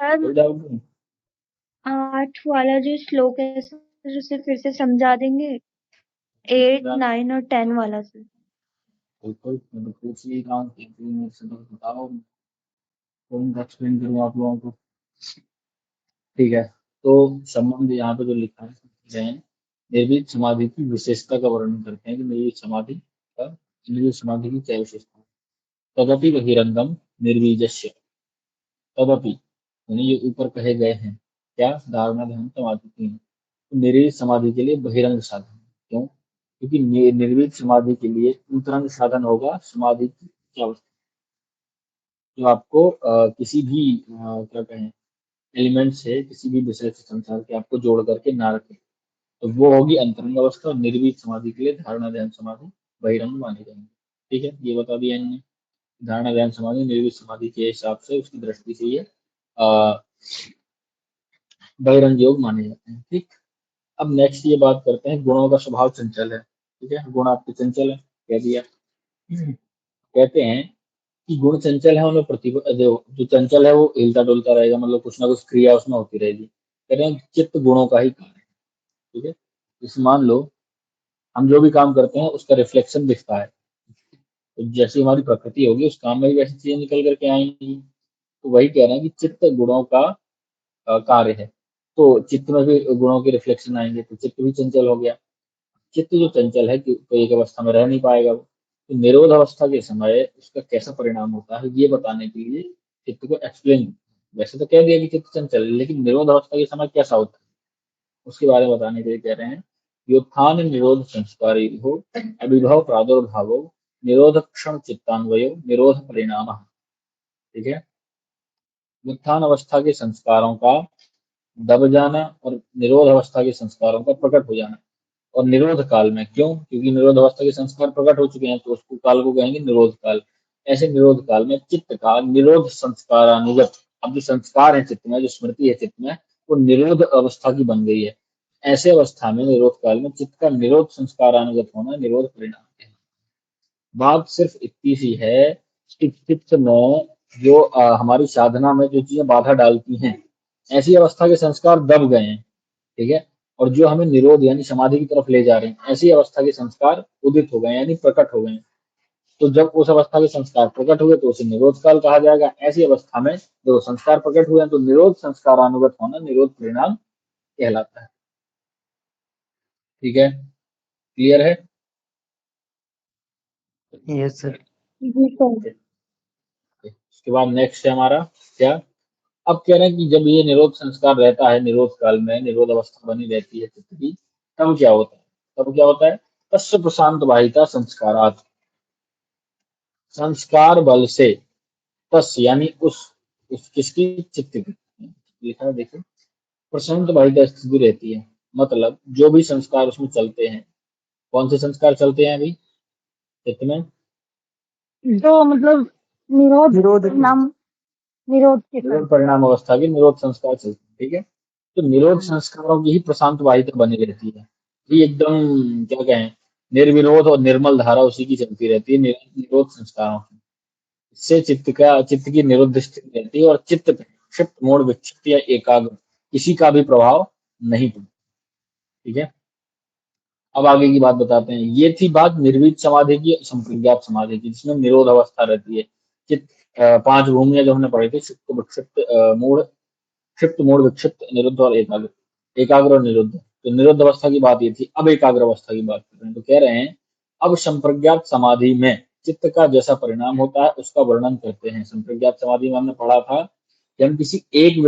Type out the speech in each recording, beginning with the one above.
Sir कोई doubt नहीं? 8 वाला जो श्लोक है सर उसे फिर से समझा देंगे। 8, 9 और 10 वाला सर। बिल्कुल, मैं तो पूछ ही रहा हूँ कि मेरे से तो बताओ, कौन एक्सप्लेन करूँ आप लोगों को। ठीक है, तो संबंध यहाँ पे जो लिखा है, जैन निर्वित समाधि की विशेषता का वर्णन करते हैं कि निर्वित समाधि की क्या विशेषता है। तदपि बहिरंगम निर्वीजस्य, तदपि यानी ये ऊपर कहे गए हैं क्या, धारणा ध्यान समाधि तीन, तो निर्वित समाधि के लिए बहिरंग साधन है। क्यों? क्योंकि निर्वित समाधि के लिए अंतरंग साधन होगा समाधि की क्या अवस्था, जो आपको किसी भी क्या कहें एलिमेंट से, किसी भी विषय से संसार के आपको जोड़ करके ना रखे, तो वो होगी अंतरंग अवस्था। और निर्वीत समाधि के लिए धारणा ध्यान समाधि बहिरंग मानी जाएंगे। ठीक है, ये बता दिया इन्होंने। धारणा ध्यान समाधि निर्वीत समाधि के हिसाब से, उसकी दृष्टि से ये बहिरंग योग माने जाते हैं। ठीक, अब नेक्स्ट ये बात करते हैं, गुणों का स्वभाव चंचल है। ठीक है, गुण आपके चंचल है, कह दिया। कहते हैं कि गुण चंचल है, उनमें प्रतिभा जो चंचल है वो हिलता डुलता रहेगा, मतलब कुछ ना कुछ क्रिया उसमें होती रहेगी। कह रहे हैं चित्त गुणों का ही कार्य है। ठीक है, जैसे मान लो हम जो भी काम करते हैं उसका रिफ्लेक्शन दिखता है, तो जैसी हमारी प्रकृति होगी उस काम में भी वैसी चीजें निकल करके आएंगी। तो वही कह रहे हैं कि चित्त गुणों का कार्य है, तो चित्त में भी गुणों के रिफ्लेक्शन आएंगे, तो चित्त भी चंचल हो गया। चित्त जो चंचल है कि कोई एक अवस्था में रह नहीं पाएगा वो, तो निरोध अवस्था के समय उसका कैसा परिणाम होता है ये बताने के लिए चित्त को एक्सप्लेन, वैसे तो कह दिया कि चित्त चंचल है, लेकिन निरोध अवस्था के समय कैसा होता है उसके बारे में बताने के लिए कह रहे हैं। व्युत्थान निरोध संस्कारी हो, अभिभव प्रादुर्भाव, निरोध क्षण चित्तान्वयो, निरोध परिणाम। ठीक है, व्युत्थान अवस्था के संस्कारों का दब जाना और निरोध अवस्था के संस्कारों का प्रकट हो जाना। और निरोध काल में, क्यों? क्योंकि निरोध अवस्था के संस्कार प्रकट हो चुके हैं, तो उसको काल को कहेंगे निरोध काल। ऐसे निरोध काल में चित्त का निरोध संस्कारानुगत, अब जो संस्कार है चित्त में, जो स्मृति है चित्त में, वो निरोध अवस्था की बन गई है। ऐसे अवस्था में निरोध काल में चित्त का निरोध संस्कारानुगत होना निरोध परिणाम है। बात सिर्फ इतनी सी है कि चित्त में जो हमारी साधना में जो चीजें बाधा डालती हैं, ऐसी अवस्था के संस्कार दब गए हैं। ठीक है, और जो हमें निरोध यानी समाधि की तरफ ले जा रहे हैं, ऐसी अवस्था के संस्कार उदित हो गए यानी प्रकट हो गए। तो जब उस अवस्था के संस्कार प्रकट हुए तो उसे निरोध काल कहा जाएगा। ऐसी अवस्था में जो संस्कार प्रकट हुए हैं तो निरोध संस्कारानुगत होना निरोध परिणाम कहलाता है। ठीक है, क्लियर है? Yes sir. जी सर। उसके बाद नेक्स्ट है हमारा क्या, अब कह रहे हैं कि जब ये निरोध संस्कार रहता है, निरोध काल में निरोध अवस्था बनी रहती है चित्त की, तब क्या होता है? तब क्या होता है? तस्य प्रशांत वाहिता संस्कारात, संस्कार बल से, तस यानी उस किसकी, चित्त की, लिखा है देखो, प्रशांत वाहिता स्थिति रहती है। मतलब जो भी संस्कार उसमें चलते हैं, कौन से संस्कार चलते हैं अभी चित्त में? जो मतलब निरोध निरोध नाम, निरोध के निरोध सर। परिणाम अवस्था के निरोध संस्कार चलते हैं। ठीक है, तो निरोध संस्कारों की ही प्रशांत वाहिता बनी रहती है। ये एकदम क्या कहें, निर्विरोध और निर्मल धारा उसी की चलती रहती है, निरोध संस्कारों की। इससे चित्त की निरुद्ध स्थिति रहती है, और चित्त पे क्षिप्त मूढ़ विक्षिप्त या एकाग्र किसी का भी प्रभाव नहीं पड़ता। ठीक है, अब आगे की बात बताते हैं। ये थी बात निर्वीत समाधि की, संप्रज्ञात समाधि की, जिसमें निरोध अवस्था रहती है। चित्त पांच भूमियां जो हमने पढ़ी थी, क्षिप्त विक्षिप्त मूढ़, क्षिप्त मूढ़ विक्षिप्त निरुद्ध और एकाग्र, एकाग्र और निरुद्ध। तो निरुद्ध अवस्था की बात ये थी, अब एकाग्र अवस्था की बात कर रहे हैं। तो कह रहे हैं अब संप्रज्ञात समाधि में चित्त का जैसा परिणाम होता है उसका वर्णन करते हैं। संप्रज्ञात समाधि में हमने पढ़ा था कि हम किसी एक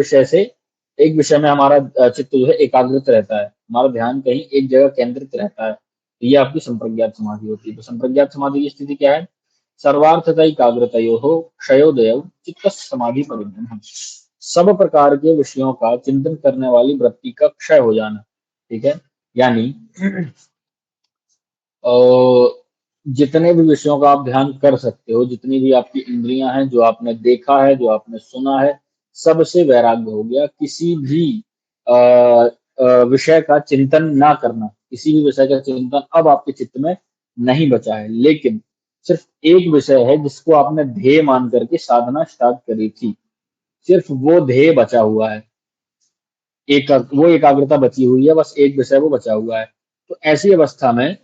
विषय में हमारा चित्त जो है एकाग्रित रहता है, हमारा ध्यान कहीं एक जगह केंद्रित रहता है, तो ये आपकी संप्रज्ञात समाधि होती है। तो संप्रज्ञात समाधि की स्थिति क्या है? सर्वार्थता एकाग्रतयो हो क्षयोदय चित्त समाधि परिणाम, सब प्रकार के विषयों का चिंतन करने वाली वृत्ति का क्षय हो जाना। ठीक है, यानी जितने भी विषयों का आप ध्यान कर सकते हो, जितनी भी आपकी इंद्रियां हैं, जो आपने देखा है, जो आपने सुना है, सबसे वैराग्य हो गया। किसी भी विषय का चिंतन ना करना, किसी भी विषय का चिंतन अब आपके चित्त में नहीं बचा है। लेकिन सिर्फ एक विषय है जिसको आपने ध्येय मान करके साधना स्टार्ट करी थी, सिर्फ वो ध्येय बचा हुआ है, वो एकाग्रता बची हुई है, बस एक विषय वो बचा हुआ है। तो ऐसी अवस्था में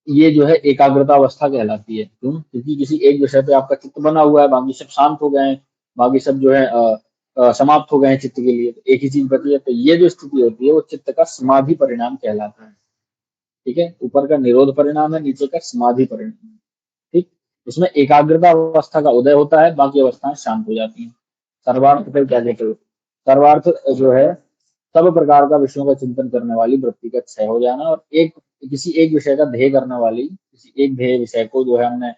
ये जो है एकाग्रता अवस्था कहलाती है। क्यों? क्योंकि किसी एक विषय पे आपका चित्त बना हुआ है, बाकी सब शांत हो गए हैं, बाकी सब जो है समाप्त हो गए हैं चित्त के लिए, तो एक ही चीज बची है। तो ये जो स्थिति होती है वो चित्त का समाधि परिणाम कहलाता है। ठीक है, ऊपर का निरोध परिणाम है, नीचे का समाधि परिणाम है। ठीक, इसमें एकाग्रता अवस्था का उदय होता है, बाकी अवस्थाएं शांत हो जाती हैं। सर्वार्थ फिर क्या कहते हो? सर्वार्थ जो है सब प्रकार का विषयों का चिंतन करने वाली वृत्ति का क्षय हो जाना, और एक किसी एक विषय का ध्येय करने वाली, किसी एक ध्येय विषय को जो है हमने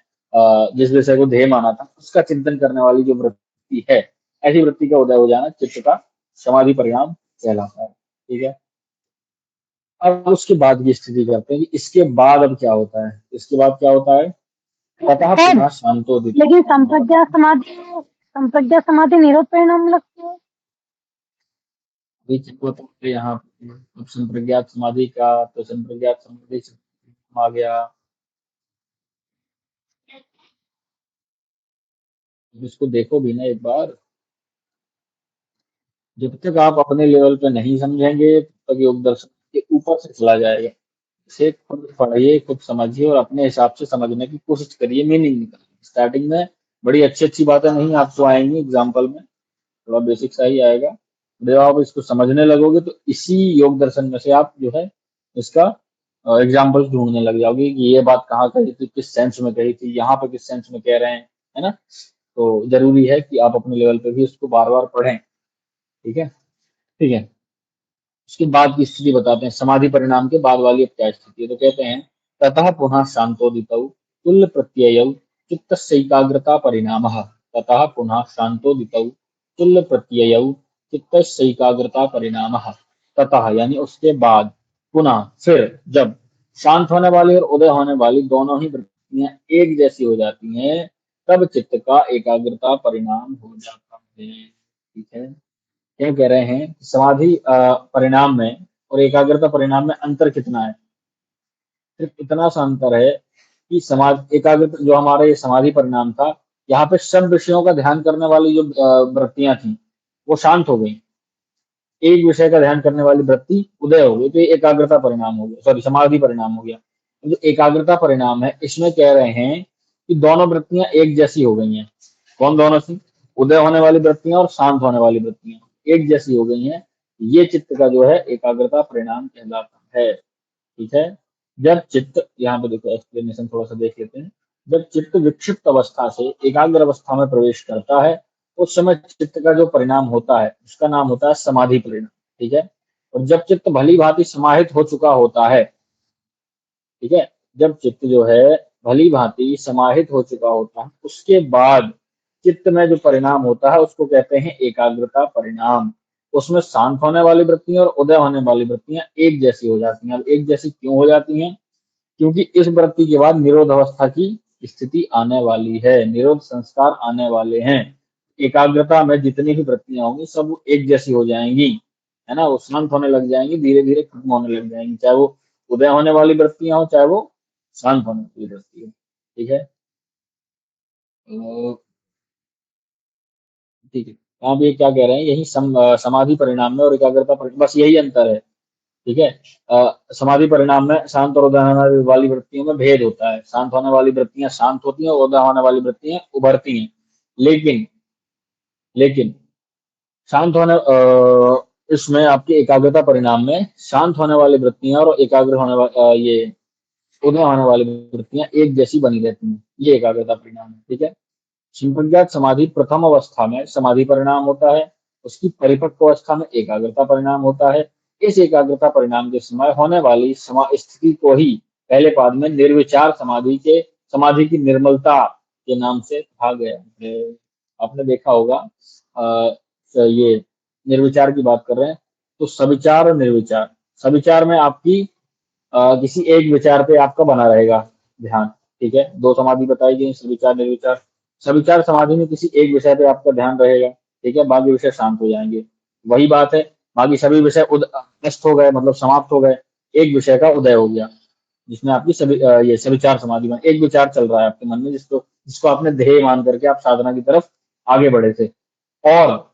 जिस विषय को ध्येय माना था उसका चिंतन करने वाली जो वृत्ति है, ऐसी वृत्ति का उदय हो जाना चित्त का समाधि परिणाम कहलाता है। ठीक है, अब उसके बाद की स्थिति करते हैं कि इसके बाद अब क्या होता है। इसके बाद क्या होता है? ततः पुनः शांतोदित। लेकिन संप्रज्ञा समाधि निरोध परिणाम लगती है। तो यहाँ अब संप्रज्ञात समाधि का, तो संप्रज्ञात समाधि से आ गया। इसको देखो भी ना एक बार, जब तक आप अपने लेवल पे नहीं समझेंगे तब तक योग दर्शन के ऊपर से चला जाएगा। इसे खुद पढ़िए, खुद समझिए और अपने हिसाब से समझने की कोशिश करिए, मीनिंग निकालिए। स्टार्टिंग में बड़ी अच्छी अच्छी बातें नहीं आपको आएंगी, एग्जाम्पल में थोड़ा बेसिक सा ही आएगा। जब आप इसको समझने लगोगे तो इसी योग दर्शन में से आप जो है इसका एग्जाम्पल ढूंढने लग जाओगे कि ये बात कहाँ कही थी, किस सेंस में कही थी, यहाँ पे किस सेंस में कह रहे हैं, है ना। तो जरूरी है कि आप अपने लेवल पे भी इसको बार बार पढ़ें। ठीक है, ठीक है। उसके बाद की स्थिति बताते हैं, समाधि परिणाम के बाद वाली अब क्या स्थिति है। तो कहते हैं ततः पुनः शांतोदितौ तुल्य प्रत्ययौ चित्तस्यैकाग्रता परिणामः। ततः पुनः शांतोदितौ तुल्य प्रत्ययौ चित्तस्यैकाग्रता परिणामः। ततः यानी उसके बाद, पुनः फिर, जब शांत होने वाली और उदय होने वाली दोनों ही वृत्तियां एक जैसी हो जाती हैं, तब चित्त का एकाग्रता परिणाम हो जाता है। ठीक है, क्या कह रहे हैं? समाधि परिणाम में और एकाग्रता परिणाम में अंतर कितना है? सिर्फ इतना सा अंतर है कि समाधि एकाग्रता जो हमारा ये समाधि परिणाम था, यहाँ पे सब विषयों का ध्यान करने वाली जो वृत्तियां थी वो शांत हो गई, एक विषय का ध्यान करने वाली वृत्ति उदय हो गई, तो ये एकाग्रता परिणाम हो गया, सॉरी समाधि परिणाम हो गया। जो एकाग्रता परिणाम है इसमें कह रहे हैं कि दोनों वृत्तियां एक जैसी हो गई हैं। कौन दोनों सी? उदय होने वाली वृत्तियां और शांत होने वाली वृत्तियां एक जैसी हो गई हैं। ये चित्त का जो है एकाग्रता परिणाम कहलाता है। ठीक है, जब चित्त, यहाँ पे देखो एक्सप्लेनेशन थोड़ा सा देख लेते हैं। जब चित्त विक्षिप्त अवस्था से एकाग्र अवस्था में प्रवेश करता है, उस समय चित्त का जो परिणाम होता है उसका नाम होता है समाधि परिणाम। ठीक है, और जब चित्त भली भांति समाहित हो चुका होता है, ठीक है, जब चित्त जो है भली भांति समाहित हो चुका होता है, उसके बाद चित्त में जो परिणाम होता है उसको कहते हैं एकाग्रता परिणाम। उसमें शांत होने वाली वृत्तियां और उदय होने वाली वृत्तियां एक जैसी हो जाती हैं। अब एक जैसी क्यों हो जाती हैं? क्योंकि इस वृत्ति के बाद निरोध अवस्था की स्थिति आने वाली है, निरोध संस्कार आने वाले हैं। एकाग्रता में जितनी भी वृत्तियां होंगी सब एक जैसी हो जाएंगी, है ना, वो शांत होने लग जाएंगी, धीरे धीरे खत्म होने लग जाएंगी, चाहे वो उदय होने वाली वृत्तियां हो चाहे वो शांत होने वाली वृत्ति हो। ठीक है, तो ठीक है, आप ये क्या कह रहे हैं, यही समाधि परिणाम में और एकाग्रता परिणाम, बस यही अंतर है। ठीक है, समाधि परिणाम में शांत और उदय होने वाली वृत्तियों में भेद होता है। शांत होने वाली वृत्तियां शांत होती हैं और उदय होने वाली वृत्तियां उभरती हैं। लेकिन लेकिन शांत होने इसमें आपकी एकाग्रता परिणाम में शांत होने वाली वृत्तियां और एकाग्र होने वाली ये उदय होने वाली वृत्तियां एक जैसी बनी रहती हैं। ये एकाग्रता परिणाम है। ठीक है, संप्रज्ञात समाधि प्रथम अवस्था में समाधि परिणाम होता है, उसकी परिपक्व अवस्था में एकाग्रता परिणाम होता है। इस एकाग्रता परिणाम के समय होने वाली स्थिति को ही पहले पाद में निर्विचार समाधि की निर्मलता के नाम से कहा गया है। आपने देखा होगा, ये निर्विचार की बात कर रहे हैं, तो सविचार और निर्विचार, सविचार में आपकी किसी एक विचार पे आपका बना रहेगा ध्यान। ठीक है, दो समाधि बताई गई, सविचार निर्विचार। सविचार समाधि में किसी एक विषय पे आपका ध्यान रहेगा, ठीक है, बाकी विषय शांत हो जाएंगे। वही बात है, बाकी सभी विषय नष्ट हो गए, मतलब समाप्त हो गए, एक विषय का उदय हो गया, जिसमें आपकी ये सविचार समाधि में एक विचार चल रहा है आपके मन में, जिसको जिसको आपने ध्येय मान करके आप साधना की तरफ आगे बढ़े थे। और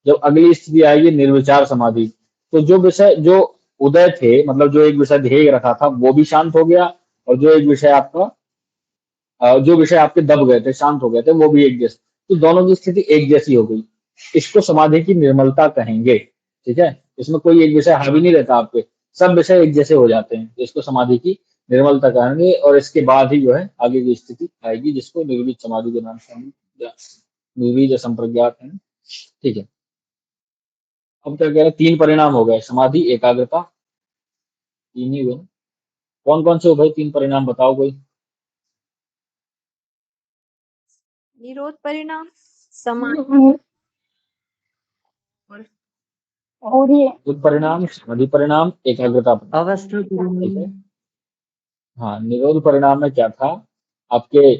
जब अगली स्थिति आएगी निर्विचार समाधि, तो जो विषय जो उदय थे, मतलब जो एक विषय ध्येय रखा था वो भी शांत हो गया, और जो एक विषय आपका जो विषय आपके दब गए थे, शांत हो गए थे, वो भी एक जैसे, तो दोनों की स्थिति एक जैसी हो गई। इसको समाधि की निर्मलता कहेंगे। ठीक है, इसमें कोई एक विषय हावी नहीं रहता आपके, सब विषय एक जैसे हो जाते हैं, तो इसको समाधि की निर्मलता कहेंगे। और इसके बाद ही जो है आगे की स्थिति आएगी, जिसको निर्वीज समाधि के नाम से हम निर्वीज संप्रज्ञात है। ठीक है, अब क्या कह रहे हैं, तीन परिणाम हो गए, समाधि, एकाग्रता, तीन ही हुए। कौन कौन से हो गए तीन परिणाम, बताओ कोई। निरोध परिणाम, समाधि और ये निरोध परिणाम, समाधि परिणाम, एकाग्रता परिणाम। अवस्था ठीक है, परिणाम। हाँ, निरोध परिणाम में क्या था, आपके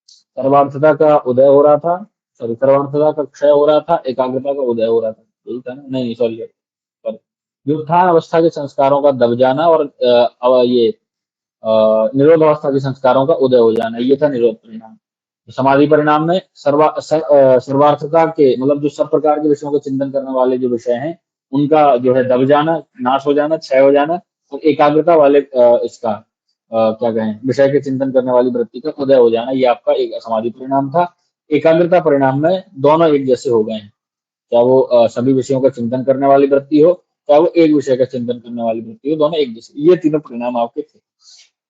सर्वार्थता का उदय हो रहा था, सॉरी, सर्वार्थता का क्षय हो रहा था, एकाग्रता का उदय हो रहा था, यही था ना, नहीं सॉरी सॉरी, व्युत्थान अवस्था के संस्कारों का दब जाना, और ये निरोध अवस्था के संस्कारों का उदय हो जाना, ये था निरोध परिणाम। समाधि परिणाम में सर्वार्थता के, मतलब जो सब प्रकार के विषयों को चिंतन करने वाले जो विषय हैं, उनका जो है दब जाना, नाश हो जाना, क्षय हो जाना, और एकाग्रता वाले इसका क्या कहें, विषय के चिंतन करने वाली वृत्ति का उदय हो जाना, ये आपका एक समाधि परिणाम था। एकाग्रता परिणाम में दोनों एक जैसे हो गए हैं, चाहे वो सभी विषयों का चिंतन करने वाली वृत्ति हो, चाहे वो एक विषय का चिंतन करने वाली वृत्ति हो, दोनों एक जैसे, ये तीनों परिणाम आपके थे।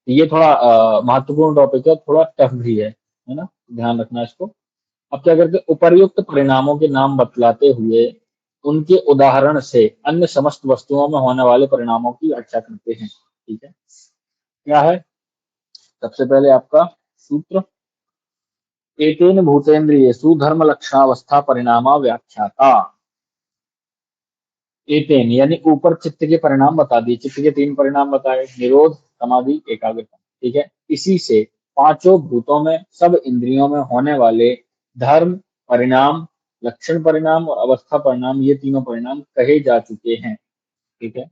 ये थोड़ा महत्वपूर्ण टॉपिक है, थोड़ा टफ भी है ना, ध्यान रखना इसको। अब क्या करते हैं, उपर्युक्त परिणामों के नाम बतलाते हुए उनके उदाहरण से अन्य समस्त वस्तुओं में होने वाले परिणामों की व्याख्या करते हैं। ठीक है, क्या है, सबसे पहले आपका सूत्र, एतेन भूतेन्द्रियेषु धर्म लक्षणावस्था परिणामा व्याख्याता। एतेन यानी ऊपर चित्त के परिणाम बता दिए, चित्त के तीन परिणाम बताए, निरोध, समाधि, एकाग्रता। ठीक है, इसी से पांचों भूतों में, सब इंद्रियों में होने वाले धर्म परिणाम, लक्षण परिणाम और अवस्था परिणाम, ये तीनों परिणाम कहे जा चुके हैं। ठीक है,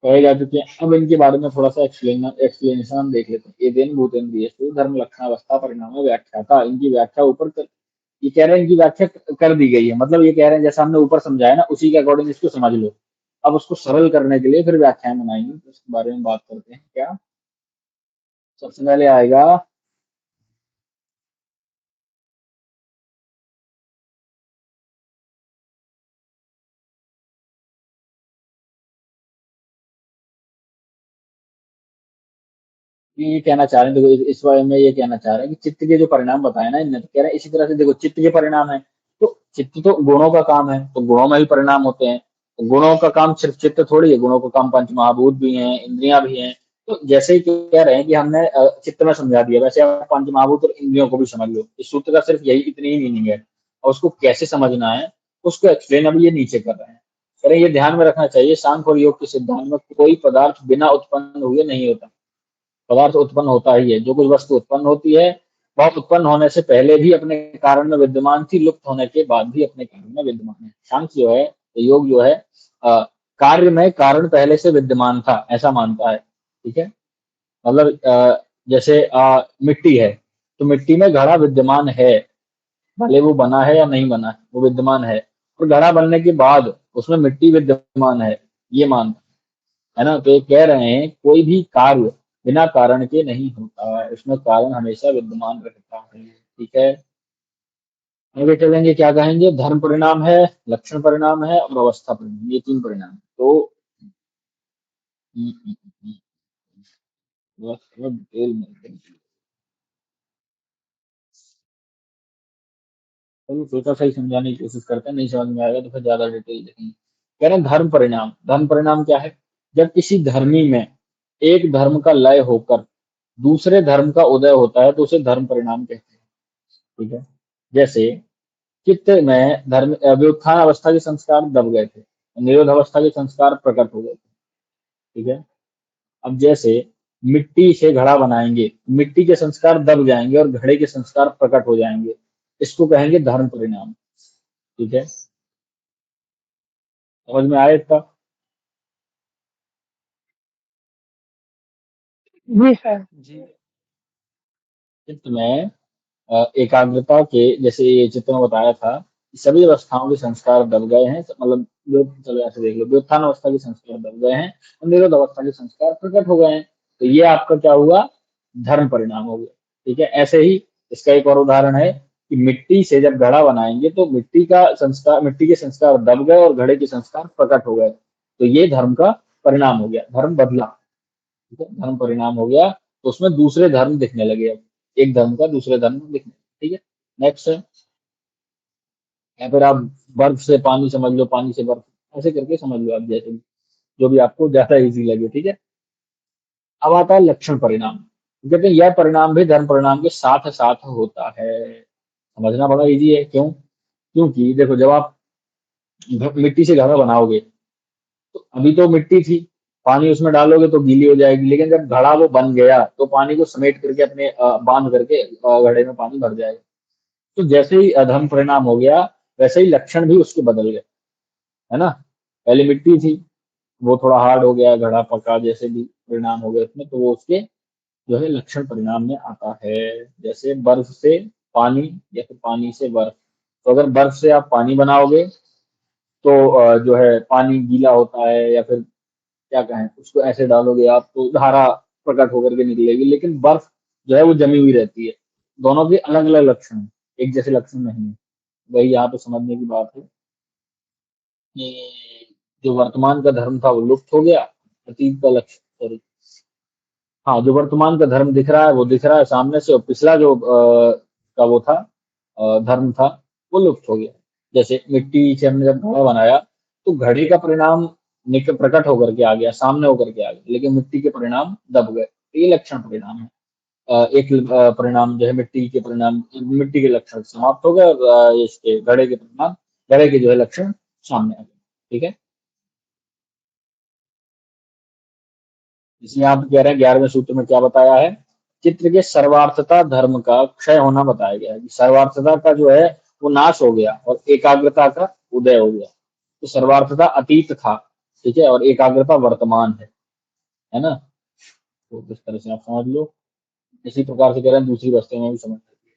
कहे जा चुके हैं। अब इनके बारे में थोड़ा सा एक्सप्लेनेशन हम देख लेते हैं। एदेन भूतेन्द्रियेषु धर्म लक्षण अवस्था परिणाम व्याख्याता, इनकी व्याख्या ऊपर ये कह रहे हैं, इनकी व्याख्या कर दी गई है, मतलब ये कह रहे हैं जैसा हमने ऊपर समझाया ना, उसी के अकॉर्डिंग इसको समझ लो। अब उसको सरल करने के लिए फिर व्याख्याएं बनाएंगे, तो उसके बारे में बात करते हैं। क्या सबसे पहले आएगा, ये कहना चाह रहे हैं, देखो इस बारे में ये कहना चाह रहे हैं कि चित्त के जो परिणाम बताए ना इनने, तो कह रहे हैं इसी तरह से देखो, चित्त के परिणाम है, तो चित्त तो गुणों का काम है, तो गुणों में भी परिणाम होते हैं। तो गुणों का काम सिर्फ चित्त थोड़ी है, गुणों का काम पंच महाभूत भी हैं, इंद्रियां भी हैं। तो जैसे ही कह रहे हैं कि हमने चित्त में समझा दिया, वैसे आप पंच महाभूत और इंद्रियों को भी समझ लो। इस सूत्र का सिर्फ यही, इतनी ही मीनिंग है, और उसको कैसे समझना है उसको एक्सप्लेन अभी ये नीचे कर रहे हैं। कह रहे हैं ये ध्यान में रखना चाहिए, सांख्य और योग के सिद्धांत में कोई पदार्थ बिना उत्पन्न हुए नहीं होता, पदार्थ उत्पन्न होता ही है। जो कुछ वस्तु उत्पन्न होती है वह उत्पन्न होने से पहले भी अपने कारण में विद्यमान थी, लुप्त होने के बाद भी अपने कारण में विद्यमान है। सांख्य जो है, योग जो है, कार्य में कारण पहले से विद्यमान था ऐसा मानता है। ठीक है, मतलब जैसे मिट्टी है, तो मिट्टी में घड़ा विद्यमान है, भले वो बना है या नहीं बना है, वो विद्यमान है। और घड़ा बनने के बाद उसमें मिट्टी विद्यमान है, ये मानता है ना। तो ये कह रहे हैं कोई भी कार्य बिना कारण के नहीं होता है, उसमें कारण हमेशा विद्यमान रहता है। ठीक है, आगे चलेंगे, क्या कहेंगे, धर्म परिणाम है, लक्षण परिणाम है और अवस्था परिणाम, ये तीन परिणाम है। तो बस थोड़ा डिटेल में चलो, सोचा सही समझाने की कोशिश करते हैं, नहीं समझ में आएगा तो फिर ज्यादा डिटेल देखेंगे। कह रहे हैं धर्म परिणाम, धर्म परिणाम क्या है, जब किसी धर्मी में एक धर्म का लय होकर दूसरे धर्म का उदय होता है तो उसे धर्म परिणाम कहते हैं। ठीक है, जैसे चित्त में धर्म व्युत्थान अवस्था के संस्कार दब गए थे, निरोध अवस्था के संस्कार प्रकट हो गए थे। ठीक है, अब जैसे मिट्टी से घड़ा बनाएंगे, मिट्टी के संस्कार दब जाएंगे और घड़े के संस्कार प्रकट हो जाएंगे, इसको कहेंगे धर्म परिणाम। ठीक है, समझ में आया इसका। जी सर। जी। चित्त में एकाग्रता के, जैसे ये चित्र में बताया था, सभी अवस्थाओं के संस्कार दब गए हैं, मतलब जो चलो ऐसे देख लो, व्युत्थान अवस्था के संस्कार दब गए हैं और निरोध अवस्था के संस्कार प्रकट हो गए हैं। तो ये आपका क्या हुआ, धर्म परिणाम हो गया। ठीक है, ऐसे ही इसका एक और उदाहरण है कि मिट्टी से जब घड़ा बनाएंगे तो मिट्टी का संस्कार, मिट्टी के संस्कार दब गए और घड़े के संस्कार प्रकट हो गए। तो ये धर्म का परिणाम हो गया, धर्म बदला। ठीक है, धर्म परिणाम हो गया, तो उसमें दूसरे धर्म दिखने लगे। अब एक धर्म का दूसरे धर्म में दिखने। ठीक है, नेक्स्ट है, या फिर आप बर्फ से पानी समझ लो, पानी से बर्फ, ऐसे करके समझ लो आप, जैसे भी, जो भी आपको ज्यादा इजी लगे। ठीक है, अब आता है लक्षण परिणाम। कहते हैं यह परिणाम भी धर्म परिणाम के साथ साथ होता है। समझना बड़ा इजी है, क्यों? क्योंकि देखो, जब आप मिट्टी से घर बनाओगे तो अभी तो मिट्टी थी, पानी उसमें डालोगे तो गीली हो जाएगी, लेकिन जब घड़ा वो बन गया तो पानी को समेट करके अपने बांध करके घड़े में पानी भर जाएगा। तो जैसे ही अधम परिणाम हो गया, वैसे ही लक्षण भी उसके बदल गए, है ना। पहले मिट्टी थी, वो थोड़ा हार्ड हो गया, घड़ा पका, जैसे भी परिणाम हो गए उसमें, तो वो उसके जो है लक्षण परिणाम में आता है। जैसे बर्फ से पानी या फिर पानी से बर्फ। तो अगर बर्फ से आप पानी बनाओगे तो जो है पानी गीला होता है, या फिर क्या कहें उसको, ऐसे डालोगे आप तो धारा प्रकट होकर के निकलेगी, लेकिन बर्फ जो है वो जमी हुई रहती है। दोनों के अलग अलग लक्षण हैं, एक जैसे लक्षण नहीं है। वही यहाँ पे समझने की बात है कि जो वर्तमान का धर्म था वो लुप्त हो गया, अतीत का लक्ष्य, सॉरी, हाँ, जो वर्तमान का धर्म दिख रहा है वो दिख रहा है सामने से, और पिछला जो का वो था, धर्म था, वो लुप्त हो गया। जैसे मिट्टी से हमने जब घड़ा बनाया तो घड़े का परिणाम प्रकट होकर के आ गया, सामने होकर के आ गया, लेकिन मिट्टी के परिणाम दब गए। तो ये लक्षण परिणाम है। एक परिणाम जो है मिट्टी के परिणाम, मिट्टी के लक्षण समाप्त हो गए, और इसके घड़े के परिणाम, घड़े के जो है लक्षण सामने आ गए। ठीक है, इसलिए आप कह रहे हैं 11वें सूत्र में क्या बताया है, चित्र के सर्वार्थता धर्म का क्षय होना बताया गया है कि सर्वार्थता का जो है वो नाश हो गया और एकाग्रता का उदय हो गया। तो सर्वार्थता अतीत था, ठीक है, और एकाग्रता वर्तमान है ना। तो इस तरह से आप समझ लो। इसी प्रकार से कह रहे हैं दूसरी वस्तु में भी समझ सकते हैं।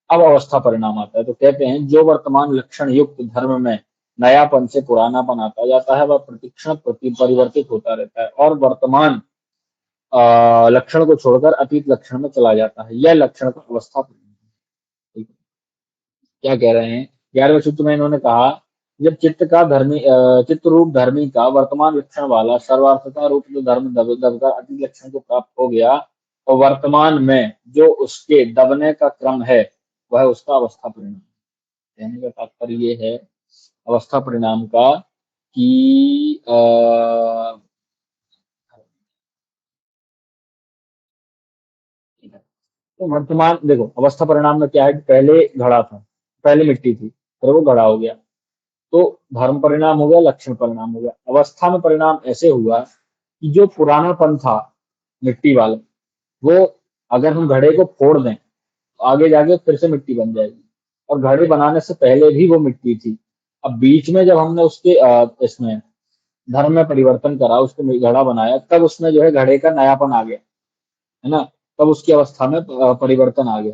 अब अवस्था परिणाम आता है, तो कहते हैं जो वर्तमान लक्षण युक्त धर्म में नयापन से पुरानापन आता जाता है, वह प्रतिक्षण परिवर्तित होता रहता है और वर्तमान लक्षण को छोड़कर अतीत लक्षण में चला जाता है। यह लक्षण का अवस्था परिणाम है। ठीक है? क्या कह रहे हैं, 11वें सूत्र में इन्होंने कहा, जब चित्त का धर्मी चित्त रूप धर्मी का वर्तमान लक्षण वाला सर्वार्थता रूप जो धर्म दबकर अतीत लक्षण को प्राप्त हो गया, और वर्तमान में जो उसके दबने का क्रम है वह उसका अवस्था परिणाम है। कहने का तात्पर्य ये है अवस्था परिणाम का कि तो वर्तमान देखो, अवस्था परिणाम में क्या है कि पहले घड़ा था, पहले मिट्टी थी, फिर वो घड़ा हो गया, तो धर्म परिणाम हो गया, लक्षण परिणाम हो गया। अवस्था में परिणाम ऐसे हुआ कि जो पुरानापन था मिट्टी वाला, वो अगर हम घड़े को फोड़ दें तो आगे जाके फिर से मिट्टी बन जाएगी, और घड़े बनाने से पहले भी वो मिट्टी थी। अब बीच में जब हमने उसके इसमें धर्म में परिवर्तन करा, उसको घड़ा बनाया, तब उसमें जो है घड़े का नयापन आ गया, है ना, तब उसकी अवस्था में परिवर्तन आ गया।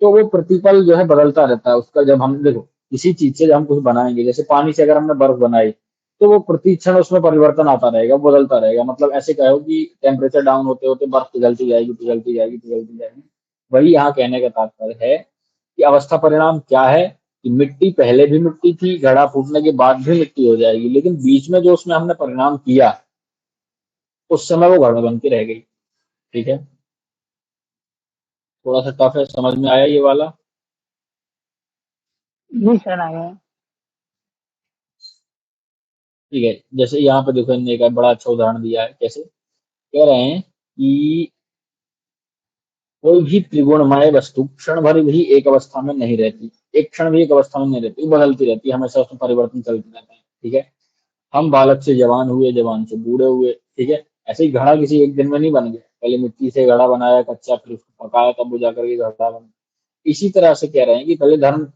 तो वो प्रतिपल जो है बदलता रहता है उसका। जब हम देखो किसी चीज से जब हम कुछ बनाएंगे, जैसे पानी से अगर हमने बर्फ बनाई, तो वो प्रति क्षण उसमें परिवर्तन आता रहेगा, बदलता रहेगा। मतलब ऐसे कहो कि टेम्परेचर डाउन होते होते बर्फ पिघलती जाएगी, पिघलती जाएगी, पिघलती जाएगी। वही यहाँ कहने का तात्पर्य है कि अवस्था परिणाम क्या है कि मिट्टी पहले भी मिट्टी थी, घड़ा फूटने के बाद भी मिट्टी हो जाएगी, लेकिन बीच में जो उसमें हमने परिणाम किया उस समय वो घड़ा बन के रह गई। ठीक है, थोड़ा सा टफ है, समझ में आया ये वाला? जी सर आ गया। ठीक है, जैसे यहाँ पे देखो इन्होंने एक बड़ा अच्छा उदाहरण दिया है। कैसे कह रहे हैं कि कोई भी त्रिगुणमय वस्तु क्षण भर भी एक अवस्था में नहीं रहती, एक क्षण भी एक अवस्था में नहीं रहती, बदलती रहती है, हमेशा उसमें परिवर्तन चलते रहता है। ठीक है, हम बालक से जवान हुए, जवान से बूढ़े हुए। ठीक है, ऐसे ही घड़ा किसी एक दिन में नहीं बन गया, पहले मिट्टी से घड़ा बनाया कच्चा, फिर उसको पकाया, तब वो जाकर के घड़ा बना। इसी तरह से कह रहे हैं कि पहले धर्म,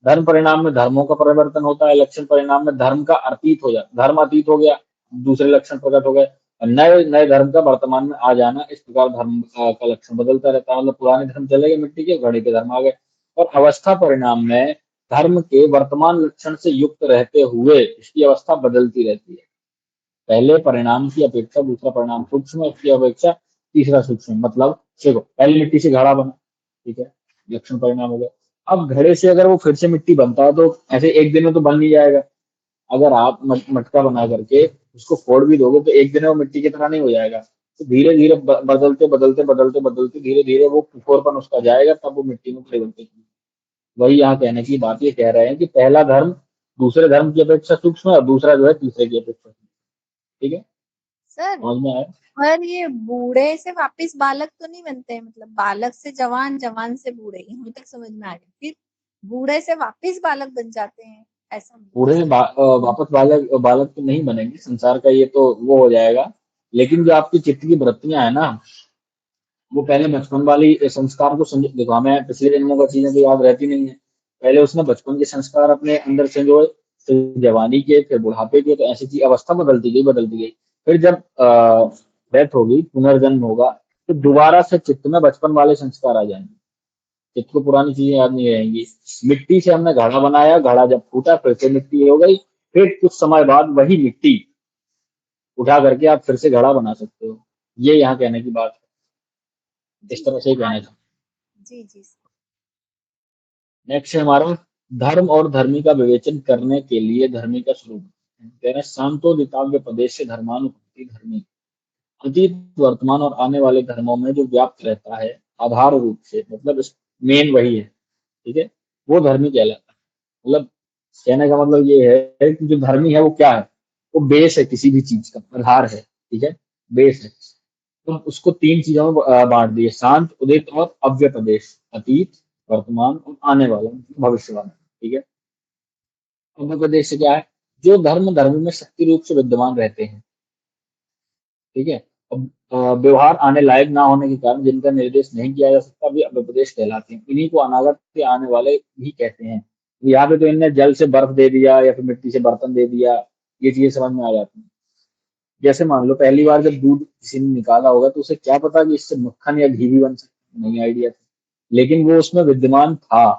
धर्म परिणाम में धर्मों का परिवर्तन होता है, लक्षण परिणाम में धर्म का अतीत हो जाता, धर्म अतीत हो गया, दूसरे लक्षण प्रकट हो गए, और नए नए धर्म का वर्तमान में आ जाना। इस प्रकार धर्म का लक्षण बदलता रहता है। मतलब पुराने धर्म चले गए मिट्टी के, घड़े के धर्म आ गए। और अवस्था परिणाम में धर्म के वर्तमान लक्षण से युक्त रहते हुए इसकी अवस्था बदलती रहती है। पहले परिणाम की अपेक्षा दूसरा परिणाम सूक्ष्म, इसकी अपेक्षा तीसरा सूक्ष्म। मतलब देखो, पहले मिट्टी से घड़ा बना, ठीक है, लक्षण परिणाम हो गया। अब घड़े से अगर वो फिर से मिट्टी बनता है तो ऐसे एक दिन में तो बन नहीं जाएगा। अगर आप मटका बना करके उसको फोड़ भी दोगे तो एक दिन में वो मिट्टी की तरह नहीं हो जाएगा। तो धीरे धीरे बदलते बदलते बदलते बदलते धीरे धीरे वो फुफोरपन उसका जाएगा, तब वो मिट्टी में परिवर्तित होगी। वही यहाँ कहने की बात ये कह रहे हैं कि पहला धर्म दूसरे धर्म की अपेक्षा सूक्ष्म है और दूसरा जो है तीसरे की अपेक्षा सूक्ष्म। ठीक है, सर समझ में आया? पर ये बूढ़े से वापिस बालक तो नहीं बनते हैं, मतलब बालक से जवान, जवान से बूढ़े, यहाँ तक समझ में आ गया। फिर बूढ़े से वापिस बालक बन जाते हैं, ऐसा बूढ़े वापस बालक बालक तो नहीं बनेंगे, संसार का ये तो वो हो जाएगा। लेकिन जो आपकी चित्त की वृत्तियां है ना, वो पहले बचपन वाली संस्कार को समझ। देखो, हमें पिछले जन्मों का चीजें तो याद रहती नहीं है। पहले उसने बचपन के संस्कार अपने अंदर से जो, फिर जवानी के, फिर बुढ़ापे के, तो ऐसी चीज अवस्था बदलती गई। फिर जब डेथ होगी, पुनर्जन्म होगा, तो दोबारा से चित्त में बचपन वाले संस्कार आ जाएंगे। चित्त को पुरानी चीजें याद नहीं रहेंगी। मिट्टी से हमने घड़ा बनाया, घड़ा जब फूटा फिर से मिट्टी हो गई, फिर कुछ समय बाद वही मिट्टी उठा करके आप फिर से घड़ा बना सकते हो। ये यहाँ कहने की बात है, इस जी तरह से ही सर। कहना था। जी जी सर। नेक्स्ट है हमारा धर्म और धर्मी का विवेचन करने के लिए धर्मी का स्वरूप। कह रहे हैं शांतो दिताव्य प्रदेश से धर्मानुपत्ति धर्मी। अतीत, वर्तमान और आने वाले धर्मों में जो व्याप्त रहता है आधार रूप से, मतलब मेन वही है, ठीक है, वो धर्मी कहलाता है। मतलब कहने का मतलब ये है कि जो धर्मी है वो क्या है, वो बेस है किसी भी चीज का, आधार है, ठीक है, बेस है। तो उसको तीन चीजों में बांट दिए, शांत, उदित और अव्यय प्रदेश। अतीत, वर्तमान और आने वाला, भविष्य वाला, ठीक है। अव्यय प्रदेश से क्या है, जो धर्म धर्म में शक्ति रूप से विद्यमान रहते हैं, ठीक है। अब व्यवहार आने लायक ना होने के कारण जिनका निर्देश नहीं किया जा सकता वे अव्यपदेश कहलाते हैं। इन्हीं को अनागत के आने वाले भी कहते हैं। यहाँ पे तो इनने जल से बर्फ दे दिया या फिर मिट्टी से बर्तन दे दिया, ये चीजें समझ में आ जाती हैं। जैसे मान लो पहली बार जब दूध किसी ने निकाला होगा तो उसे क्या पता कि इससे मक्खन या घी भी बन सकता, नहीं आइडिया था, लेकिन वो उसमें विद्यमान था।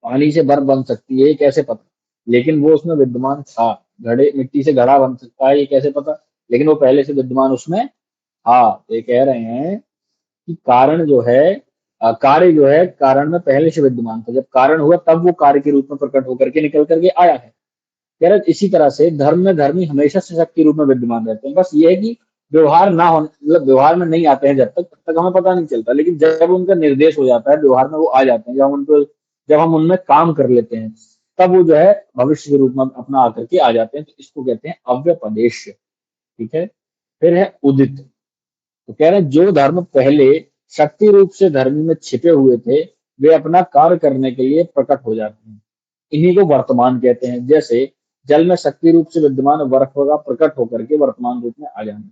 पानी से बर्फ बन सकती है ये कैसे पता, लेकिन वो उसमें विद्यमान था। घड़े मिट्टी से घड़ा बन सकता है ये कैसे पता, लेकिन वो पहले से विद्यमान उसमें। हाँ, तो ये कह रहे हैं कि कारण जो है, कार्य जो है कारण में पहले से विद्यमान था, जब कारण हुआ तब वो कार्य के रूप में प्रकट होकर के निकल करके आया है। कह रहे इसी तरह से धर्म में धर्मी हमेशा से शक्ति रूप में विद्यमान रहते हैं, बस ये है कि व्यवहार ना हो, मतलब व्यवहार में नहीं आते हैं जब तक, तब तक हमें पता नहीं चलता, लेकिन जब उनका निर्देश हो जाता है व्यवहार में वो आ जाते हैं, जब हम उनमें काम कर लेते हैं तब वो जो है भविष्य के रूप में अपना आकर के आ जाते हैं। तो इसको कहते हैं अव्यपदेश, ठीक है। फिर है उदित। तो कह रहे हैं जो धर्म पहले शक्ति रूप से धर्मी में छिपे हुए थे वे अपना कार्य करने के लिए प्रकट हो जाते हैं, इन्हीं को वर्तमान कहते हैं। जैसे जल में शक्ति रूप से विद्यमान बर्फ का प्रकट होकर के वर्तमान रूप में आ जाना,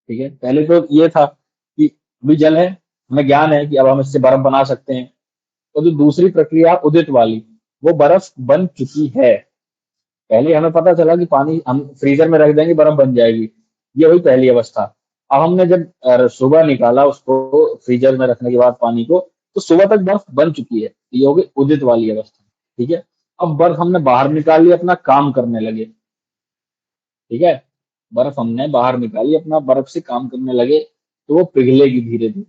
ठीक है। पहले तो ये था कि अभी जल है, हमें ज्ञान है कि अब हम इससे बर्फ बना सकते हैं। तो जो दूसरी प्रक्रिया उदित वाली, वो बर्फ बन चुकी है। पहले हमें पता चला कि पानी हम फ्रीजर में रख देंगे बर्फ बन जाएगी, ये हुई पहली अवस्था। अब हमने जब सुबह निकाला उसको फ्रीजर में रखने के बाद पानी को, तो सुबह तक बर्फ बन चुकी है, ये हो गई उदित वाली अवस्था, ठीक है। अब बर्फ हमने बाहर निकाल ली, अपना काम करने लगे, ठीक है। बर्फ हमने बाहर निकाली, अपना बर्फ से काम करने लगे, तो वो पिघलेगी धीरे धीरे।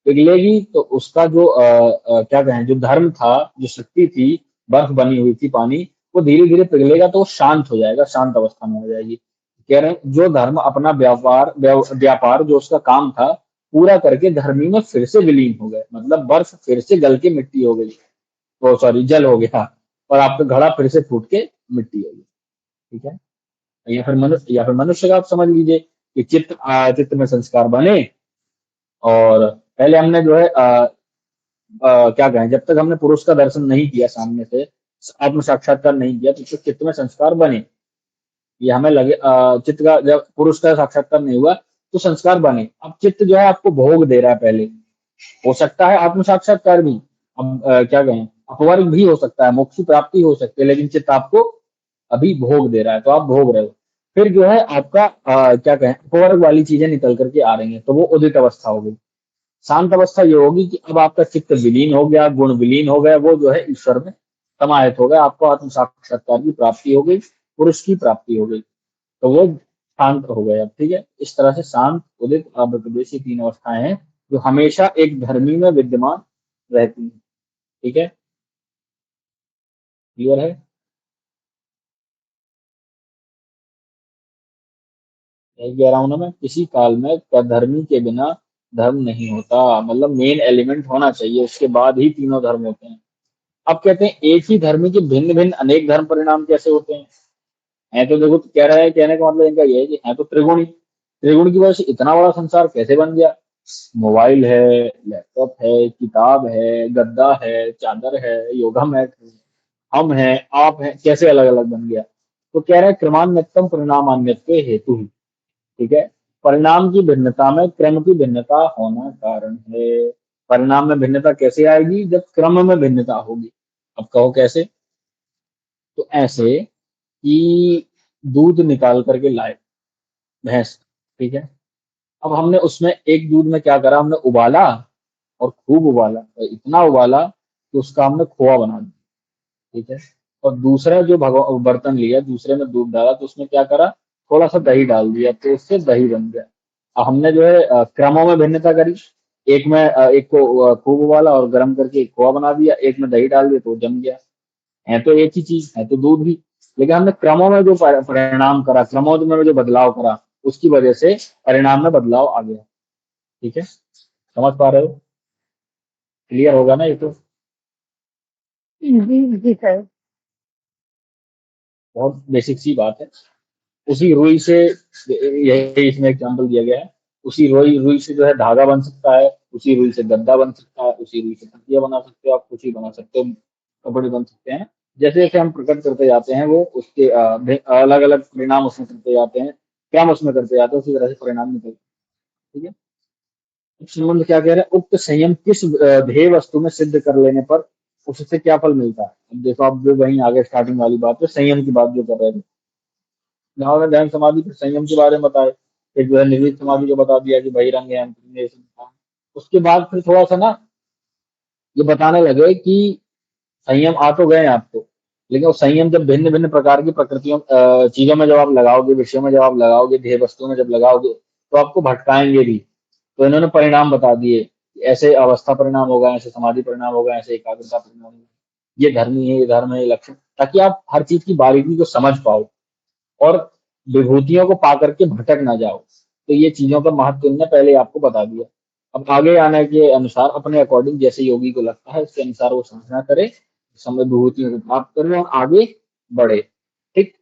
पिघलेगी तो उसका जो क्या कहें, जो धर्म था, जो शक्ति थी, बर्फ बनी हुई थी पानी, वो धीरे धीरे पिघलेगा तो वो शांत हो जाएगा, शांत अवस्था में हो जाएगी। कह रहे हैं जो धर्म अपना व्यापार जो उसका काम था पूरा करके धर्मी में फिर से विलीन हो गए, मतलब बर्फ फिर से गल के मिट्टी हो गई, वो सॉरी जल हो गया, और आपका घड़ा फिर से फूट के मिट्टी हो गई, ठीक है। या फिर मनुष्य का आप समझ लीजिए कि चित्त में संस्कार बने, और पहले हमने जो है क्या कहें, जब तक हमने पुरुष का दर्शन नहीं किया, सामने से आत्म साक्षात्कार नहीं किया, तो चित्त में संस्कार बने। ये हमें लगे चित्त का जब पुरुष का साक्षात्कार नहीं हुआ तो संस्कार बने। अब चित्त जो है आपको भोग दे रहा है, पहले हो सकता है आत्म साक्षात्कार भी, अब क्या कहें, अपवर्ग भी हो सकता है, मोक्ष की प्राप्ति हो सकती है, लेकिन चित्त आपको अभी भोग दे रहा है तो आप भोग रहे हो। फिर जो है आपका क्या कहें, अपवर्ग वाली चीजें निकल करके आ रही हैं, तो वो उदित अवस्था हो गई। शांत अवस्था ये होगी कि अब आपका चित्त विलीन हो गया, गुण विलीन हो गया, वो जो है ईश्वर में समाहित हो गया, आपको आत्म साक्षात्कार की प्राप्ति हो गई, पुरुष की प्राप्ति हो गई, तो वो शांत हो गए अब। ठीक है, इस तरह से शांत, उदित, अप्रदेश, ये तीन अवस्थाएं हैं जो हमेशा एक धर्मी में विद्यमान रहती हैं। ठीक है, क्लियर है? यही कह रहा हूं ना मैं, किसी काल में धर्मी के बिना धर्म नहीं होता, मतलब मेन एलिमेंट होना चाहिए, उसके बाद ही तीनों धर्म होते हैं। अब कहते हैं एक ही धर्म के भिन्न भिन्न अनेक धर्म परिणाम कैसे होते हैं? है तो देखो, कह रहा है, कहने का मतलब इनका ये है कि है तो त्रिगुणी, त्रिगुण की वजह से इतना बड़ा संसार कैसे बन गया? मोबाइल है, लैपटॉप है, किताब है, गद्दा है, चादर है, योगा मैट है, हम हैं, आप हैं, कैसे अलग अलग बन गया? तो कह रहे हैं क्रमान्वितम परिणामान्वित्व हेतु ही। ठीक है, परिणाम की भिन्नता में क्रम की भिन्नता होना कारण है। परिणाम में भिन्नता कैसे आएगी? जब क्रम में भिन्नता होगी। अब कहो कैसे? तो ऐसे कि दूध निकाल करके लाए भैंस, ठीक है, अब हमने उसमें एक दूध में क्या करा, हमने उबाला और खूब उबाला, और इतना उबाला कि उसका हमने खोआ बना दिया। ठीक है, और दूसरा जो बर्तन लिया, दूसरे में दूध डाला, तो उसमें क्या करा, थोड़ा सा दही डाल दिया, तो उससे दही बन गया। अब हमने जो है क्रमों में भिन्नता करी, एक में एक को खूब उबाला और गर्म करके एक खोआ बना दिया, एक में दही डाल दिया तो वो जम गया। है तो एक ही चीज, है तो दूध भी, लेकिन हमने क्रमों में जो परिणाम करा, क्रमों में जो बदलाव करा, उसकी वजह से परिणाम में बदलाव आ गया। ठीक है, समझ पा रहे हो? क्लियर होगा ना ये तो? जी जी सर। बहुत बेसिक सी बात है। उसी रुई से, यही इसमें एग्जाम्पल दिया गया है, उसी रुई रुई से जो है धागा बन सकता है, उसी रुई से गद्दा बन सकता है, उसी रुई से तकिया बना सकते हो आप, कुछ ही बना सकते हो, कपड़े बन सकते हैं। जैसे जैसे हम प्रकट करते जाते हैं, वो उसके अलग अलग परिणाम उसमें करते जाते हैं, क्या हम उसमें करते जाते हैं, उसी तरह से परिणाम निकलते हैं। ठीक है, संबंध क्या कह रहे हैं, उक्त संयम किस ध्येय वस्तु में सिद्ध कर लेने पर उससे क्या फल मिलता है? अब देखो, आप जो वहीं आगे स्टार्टिंग वाली बात है, संयम की बात जो कर रहे थे, यहाँ उन्होंने ध्यान समाधि फिर संयम के बारे में बताए, फिर जो है निर्वित समाधि को बता दिया कि बहिरंग है, अंतरंग है, ये सब बताया। उसके बाद फिर थोड़ा सा ना ये बताने लगे कि संयम आ तो गए आपको, लेकिन वो संयम जब भिन्न भिन्न प्रकार की प्रकृतियों चीजों में जब आप लगाओगे, विषयों में जब आप लगाओगे, ध्येय वस्तुओं में जब लगाओगे, तो आपको भटकाएंगे भी। तो इन्होंने परिणाम बता दिए, ऐसे अवस्था परिणाम होगा, ऐसे समाधि परिणाम होगा, ऐसे एकाग्रता परिणाम होगा, ये धर्मी है, ये धर्म है, ये लक्षण, ताकि आप हर चीज की बारीकी को समझ पाओ और विभूतियों को पा करके भटक ना जाओ। तो ये चीजों का महत्व इन्होंने पहले आपको बता दिया। अब आगे आने के अनुसार अपने अकॉर्डिंग जैसे योगी को लगता है उसके अनुसार वो साधना करे, समय विभूतियों को प्राप्त करे और आगे बढ़े। ठीक,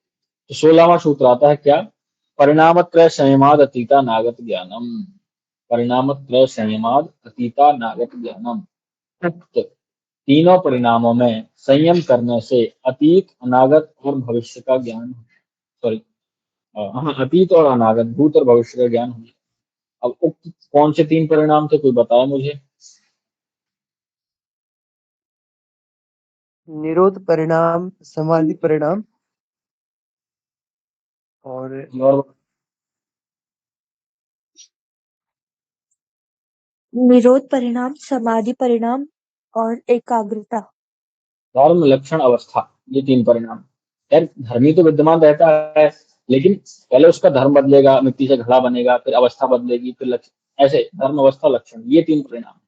तो 16वां सूत्र आता है क्या? परिणामत्रय संयमाद अतीता नागत ज्ञानम। परिणामत्रय संयमाद अतीता नागत ज्ञानम। उक्त तीनों परिणामों में संयम करने से अतीत, अनागत और भविष्य का ज्ञान, सॉरी, हाँ, अतीत और अनागत, भूत और भविष्य का ज्ञान हुआ। अब उक्त कौन से तीन परिणाम थे, कोई बताए मुझे? निरोध परिणाम, समाधि परिणाम और और निरोध परिणाम, समाधि परिणाम और एकाग्रता। धर्म, लक्षण, अवस्था, ये तीन परिणाम। यार धर्मी तो विद्यमान रहता है, लेकिन पहले उसका धर्म बदलेगा, मिट्टी से घड़ा बनेगा, फिर अवस्था बदलेगी, फिर लक्षण, ऐसे धर्म, अवस्था, लक्षण, ये तीन परिणाम।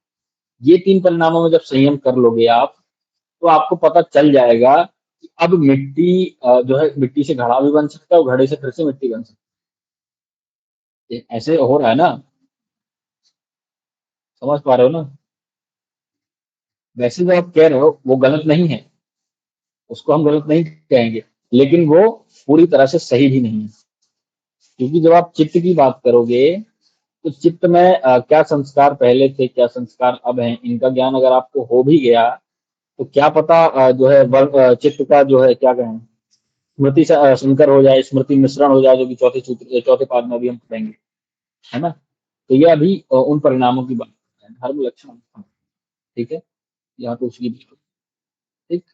ये तीन परिणामों में जब संयम कर लोगे आप, तो आपको पता चल जाएगा कि अब मिट्टी जो है, मिट्टी से घड़ा भी बन सकता है और घड़े से फिर से मिट्टी बन सकती है। ऐसे हो रहा है ना? समझ पा रहे हो ना? वैसे जो आप कह रहे हो वो गलत नहीं है, उसको हम गलत नहीं कहेंगे, लेकिन वो पूरी तरह से सही भी नहीं है। क्योंकि जब आप चित्त की बात करोगे, तो चित्त में क्या संस्कार पहले थे, क्या संस्कार अब हैं, इनका ज्ञान अगर आपको हो भी गया, तो क्या पता जो है चित्त का जो है क्या कहें, स्मृति से संकर हो जाए, स्मृति मिश्रण हो जाए, जो कि चौथे सूत्र, चौथे पाद में भी हम पढ़ेंगे, है ना? तो ये अभी उन परिणामों की बात है, धर्म, लक्षण, ठीक है, यहाँ पे उसकी बात, ठीक।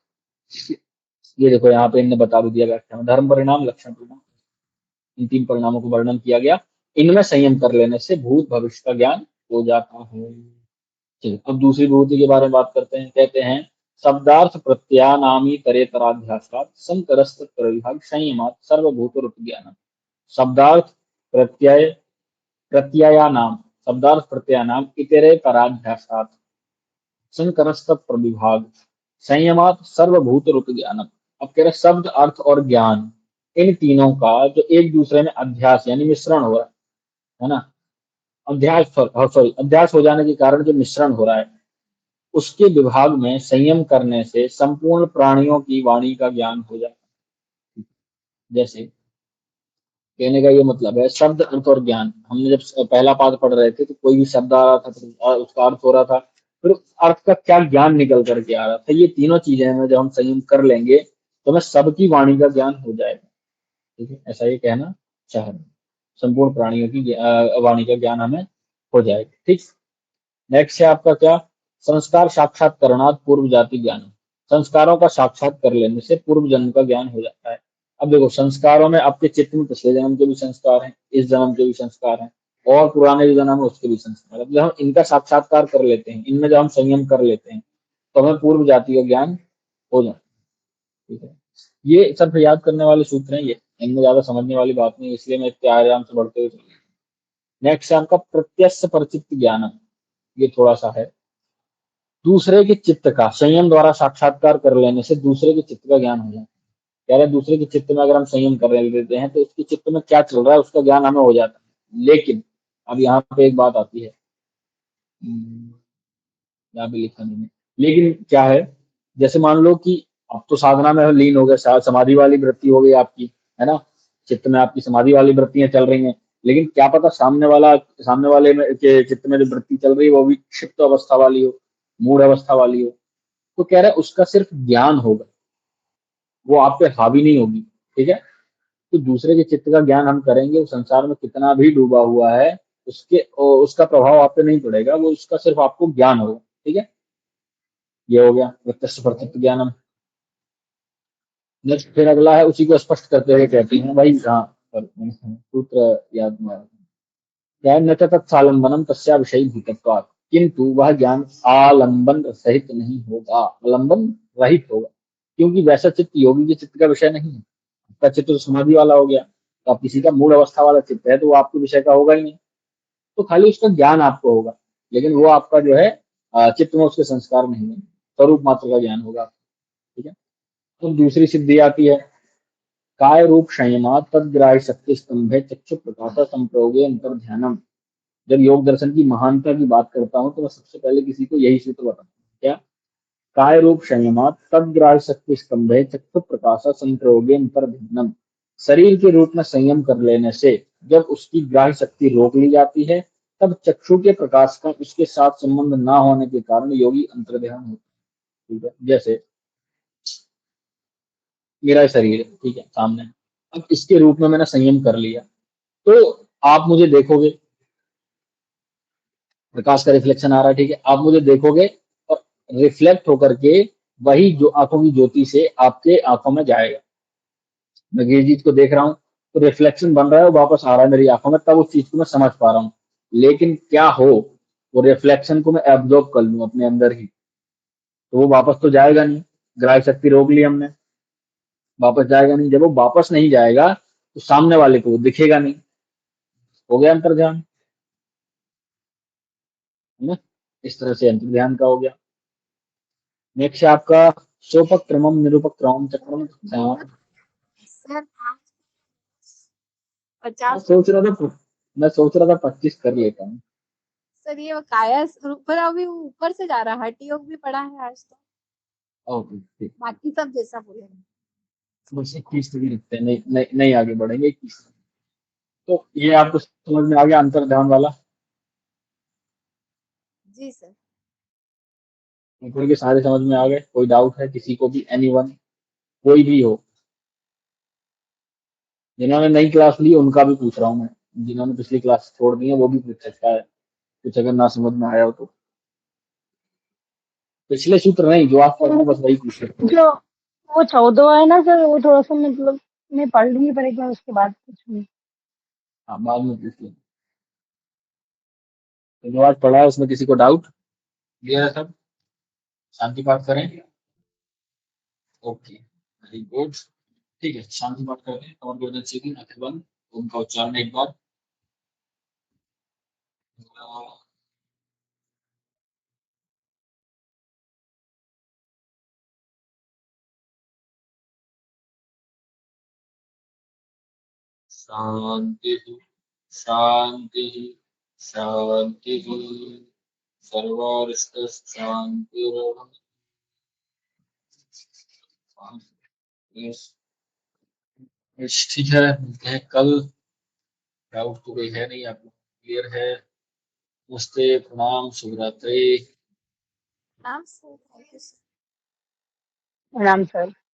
ये देखो यहाँ पे इनने बता भी दिया व्याख्या में, धर्म परिणाम, लक्षण परिणाम, इन तीन परिणामों को वर्णन किया गया। इनमें संयम कर लेने से भूत भविष्य का ज्ञान हो जाता है। चलिए अब दूसरी विभूति के बारे में बात करते हैं। कहते हैं शब्दार्थ प्रत्यानामी तरेतराध्यासात संकरस्त प्रविभाग संयमात सर्वभूत रूप ज्ञान। शब्दार्थ प्रत्यय प्रत्ययानाम शब्दार्थ प्रत्ययानाम इतरे पराध्यासात संकरस्त प्रविभाग संयमात सर्वभूत रूप ज्ञानम। अब कह रहे शब्द अर्थ और ज्ञान इन तीनों का जो एक दूसरे में अध्यास यानी मिश्रण हो रहा है ना, अध्यास हो जाने के कारण जो मिश्रण हो रहा है उसके विभाग में संयम करने से संपूर्ण प्राणियों की वाणी का ज्ञान हो जाता है। जैसे कहने का ये मतलब है शब्द अर्थ और ज्ञान। हमने जब पहला पाठ पढ़ रहे थे तो कोई भी शब्द आ रहा था तो उसका अर्थ हो रहा था, फिर अर्थ का क्या ज्ञान निकल करके आ रहा था। ये तीनों चीजें हमें जब हम संयम कर लेंगे तो हमें सबकी वाणी का ज्ञान हो जाएगा। ठीक है, ऐसा ये कहना चाह रहे हैं। संपूर्ण प्राणियों की वाणी का ज्ञान हमें हो जाएगा। ठीक, नेक्स्ट है आपका क्या, संस्कार साक्षात्कारणात् पूर्व जाति ज्ञान। संस्कारों का साक्षात कर लेने से पूर्व जन्म का ज्ञान हो जाता है। अब देखो संस्कारों में आपके चित्त में पिछले जन्म के भी संस्कार हैं, इस जन्म के भी संस्कार हैं और पुराने जो जन्म है उसके भी संस्कार हैं। जब हम इनका साक्षात्कार कर लेते हैं, इनमें जब हम संयम कर लेते हैं तो हमें पूर्व जाति का ज्ञान हो जाता है। ठीक है, ये सब याद करने वाले सूत्र हैं, ये इनमें ज्यादा समझने वाली बात नहीं, इसलिए मैं इतने आराम से बढ़ते हुए चलूंगा। नेक्स्ट है आपका प्रत्यक्ष परिचित ज्ञान। ये थोड़ा सा है, दूसरे के चित्त का संयम द्वारा साक्षात्कार कर लेने से दूसरे के चित्त का ज्ञान हो जाता है। कह रहे दूसरे के चित्त में अगर हम संयम कर लेते हैं तो उसके चित्त में क्या चल रहा है उसका ज्ञान हमें हो जाता है। लेकिन अब यहाँ पे एक बात आती है, यहाँ पे लिखा नहीं है, लेकिन क्या है, जैसे मान लो कि अब तो साधना में लीन हो गए, समाधि वाली वृत्ति हो गई आपकी, है ना, चित्त में आपकी समाधि वाली वृत्तियां चल रही हैं, लेकिन क्या पता सामने वाले में के चित्त में जो वृत्ति चल रही है वो भी क्षिप्त अवस्था वाली हो, मूढ़ अवस्था वाली हो। तो कह रहा है उसका सिर्फ ज्ञान होगा, वो आप पे हावी नहीं होगी। ठीक है, तो दूसरे के चित्त का ज्ञान हम करेंगे, वो संसार में कितना भी डूबा हुआ है उसका प्रभाव आप पे नहीं पड़ेगा, वो उसका सिर्फ आपको ज्ञान होगा। ठीक है, ये हो गया प्रत्यक्ष प्रत्यक्ष ज्ञानम। नेक्स्ट फिर अगला है, उसी को स्पष्ट करते हुए कहती हैं भाई, हाँ सूत्र याद में क्या है, न च तत्सालंबनम तस्या विषय भूतत्वात्, किंतु वह ज्ञान आलंबन सहित नहीं होगा, आलंबन रहित होगा, क्योंकि वैसा चित्त योगी के चित्त का विषय नहीं है। आपका चित्त तो समाधि वाला हो गया, तो आप किसी का मूल अवस्था वाला चित्त है तो वो आपके विषय का होगा ही नहीं, तो खाली उसका ज्ञान आपको होगा, लेकिन वो आपका जो है चित्त में उसके संस्कार नहीं है, स्वरूप मात्र का ज्ञान होगा। ठीक है, तो दूसरी सिद्धि आती है, काय रूप संयमा तद्ग्राह्य शक्ति स्तंभे चक्षु प्रकाश संप्रोगे अंतर ध्यानम। जब योग दर्शन की महानता की बात करता हूं तो मैं सबसे पहले किसी को यही सूत्र बताता हूँ, क्या, काय रूप संयमा तद्ग्राह्य शक्ति स्तंभे चक्षु प्रकाश संप्रोगे अंतर ध्यानम। शरीर के रूप में संयम कर लेने से जब उसकी ग्राह्य शक्ति रोक ली जाती है तब चक्षु के प्रकाश का उसके साथ संबंध ना होने के कारण योगी अंतर्ध्यान होता है। ठीक है, जैसे मेरा शरीर है, ठीक है, सामने, अब इसके रूप में मैंने संयम कर लिया तो आप मुझे देखोगे, प्रकाश का रिफ्लेक्शन आ रहा है, ठीक है, आप मुझे देखोगे और रिफ्लेक्ट होकर के वही जो आंखों की ज्योति से आपके आंखों में जाएगा। मैं किसी चीज को देख रहा हूँ तो रिफ्लेक्शन बन रहा है, वो वापस आ रहा है मेरी आंखों में, तब उस चीज को मैं समझ पा रहा हूँ। लेकिन क्या हो, वो रिफ्लेक्शन को मैं एब्जॉर्ब कर लूँ अपने अंदर ही, तो वो वापस तो जाएगा नहीं, ग्राह्य शक्ति रोक ली हमने, वापस जाएगा नहीं। जब वो वापस नहीं जाएगा तो सामने वाले को वो दिखेगा नहीं, हो गया अंतर ध्यान, है ना, इस तरह से अंतर ध्यान का हो गया। नेक्स्ट है आपका सोपक्रमम निरुपक्रमम चक्रम। सर आज मैं 50। सोच रहा था मैं सोच रहा था 25 कर लेता हूँ। सर ये काया ऊपर अभी ऊपर से जा रहा है, हठ योग भी पढ़ा है आज तो, ओके ठीक, बाकी सब जैसा बोले। बस 21 भी रखते हैं, नहीं नहीं नहीं आगे बढ़ेंगे 21। तो ये आपको समझ में आ गया अंतर ध्यान वाला, जी सर। ऊपर के सारे समझ में आ गए। कोई डाउट है किसी को भी, एनीवन, कोई भी हो, जिन्होंने नई क्लास ली उनका भी पूछ रहा हूँ मैं, जिन्होंने पिछली क्लास छोड़ दी है वो भी पूछ सकता है कुछ अगर ना समझ में आया हो तो। पिछले सूत्र नहीं, जो आप पढ़ रहे हो बस वही पूछ सकते हो। जो वो 14 है ना सर, वो थोड़ा सा मतलब मैं पढ़ लूंगी पर एक बार उसके बाद पूछूंगी। हाँ, बाद में पूछ लेंगे। तो जो आज पढ़ा है उसमें किसी को डाउट? क्लियर है सब? शांति पाठ करें? Okay, very good. ठीक है, शांति पाठ करते हैं। कमर गर्दन सीधी, आंखें बंद। ओम का उच्चारण एक बार। शांति शांति शांति सर्वारिष्ट शांति। ठीक है, मिलते हैं कल। डाउट तो कोई है नहीं, आपको क्लियर है? नमस्ते, प्रणाम, शुभ रात्रि। नाम से थैंक यू। प्रणाम सर।